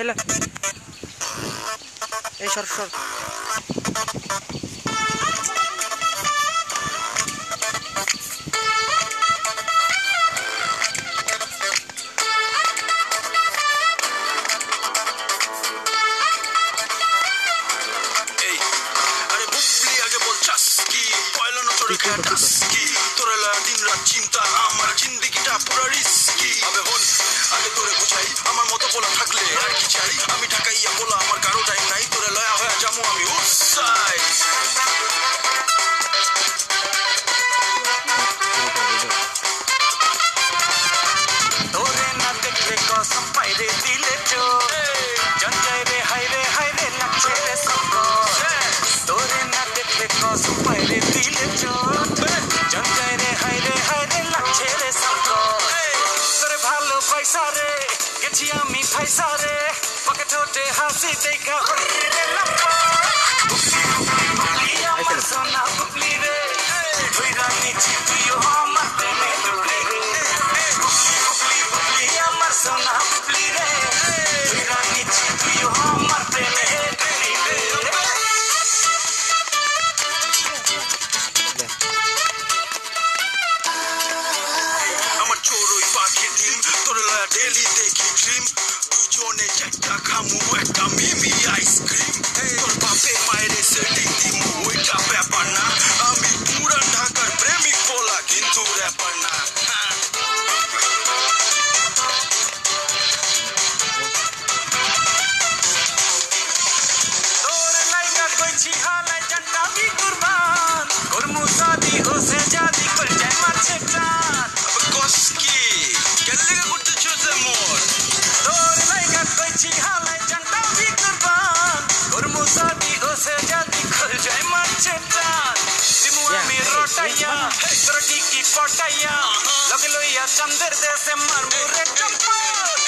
এলো এই সর সর दिन रात चिंता আমার জিন্দেগিটা পুরো রিস্কি আবে হল আগে তোরে বুঝাই আমার মতো বলা থাকলে আর কি চাই আমি ঢাকাইয়া বলা আমার কারো টাইম নাই তোরে লয়া হয়ে যামু আমি উৎসাই তোরে না দেখলে কসম পাইরে দিলে চো জঞ্জাই রে হাই রে লাগছে রে সব তোরে না দেখলে কসম পাইরে দিলে চো জঞ্জাই রে হাই রে লাগছে রে সব তোরে ভালো পয়সা রে গেছি আমি পয়সা রে পকেট ওঠে হাসি দেখা হইরে রে লম্বা আমার সোনা বুবলি রে তুই রানী চিঠিও আমার প্রেমে ডুবলি রে বুবলি আমার সোনা বুবলি রে তুই রানী চিঠিও আমার প্রেমে ডুবলি রে আমার চোরই পাখি ডিম তোর লয়া ডেলি দেখি ড্রিম দুজনে চারটা খামু একটা মিমি আইসক্রিম তোর বাপে মায়ের সেটিং দিমু ওইটা ব্যাপার না আমি পুরান ঢাকার প্রেমিক বলা কিন্তু ব্যাপার না তোর লাইগা কইছি হালাই জানটা বি কুরবান করমু শাদি হোসে জাদি কর যায় মারছে টান কসকি কেন লাগা করতেছ যেমন তোর লাইগা কইছি হালাই জানটা বি কুরবান করমু শাদি হোসে জাদি কর যায় মারছে টান দিমু আমি রটাইয়া তোর টিকি পটাইয়া লগে লইয়া চন্দের দেশে মারমু রে চপ্পল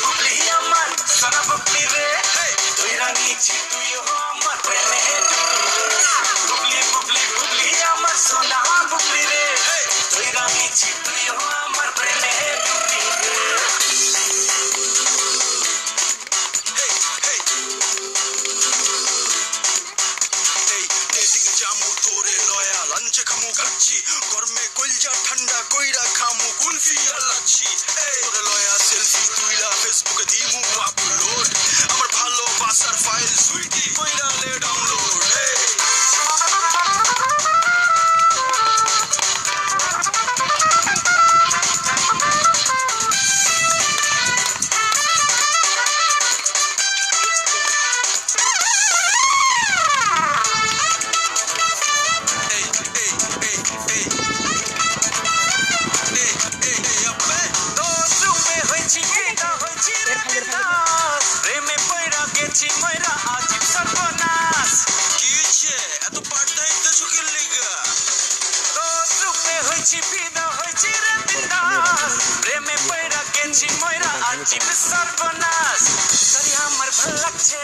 বুবলি আমার সোনা বুবলি রে তুই রানী চিতুই আমার প্রেমে বুবলি আমার সোনা বুবলি রে তুই রানী চিতুই আমার প্রেমে ডুবলি রে জামু তোরে লয়া লঞ্চ খামু কাচ্ছি গরমে কলজা ঠান্ডা কইরা খামু কুলফি আলাচ্ছি তোরে লয়া সেলফি তুইলা ফেসবুকে দিমু আপলোড আমার ভালোবাসার ফাইল সুইটি কইরা লে ডাউনলোড প্রেমে পয়রা গেছি ময়রা আজিব সর্বনাশ কিছে এত পাড়াই তো সুখের লিগা তোর রূপে হইছি ফিদা হইছি রে বিন্দাস প্রেমে পয়রা গেছি ময়রা আজিব সর্বনাশ তোরে আমার ভাল লাগছে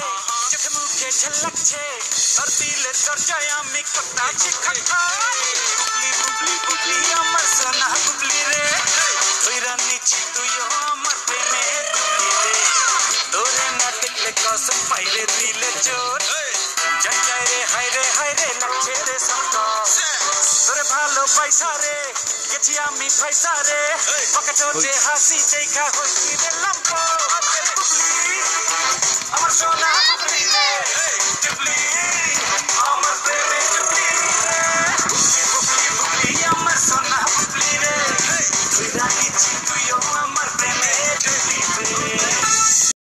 চোখে মুখে ঝলকছে তোর দিলের দরজায় আমি কটাচ্ছি খটখট বুবলি আমার সোনা বুবলি রে তুই রানী চিতুইও আমার প্রেমে ডুবলি রে তোরে না দেখলে কসম পাইলে দিলে চোর জঞ্জাই রে হাই রে লাগছে রে সব তোরে ভালো পয়সা রে গেছি আমি পয়সা রে পকেট ওঠে হাসি দেখা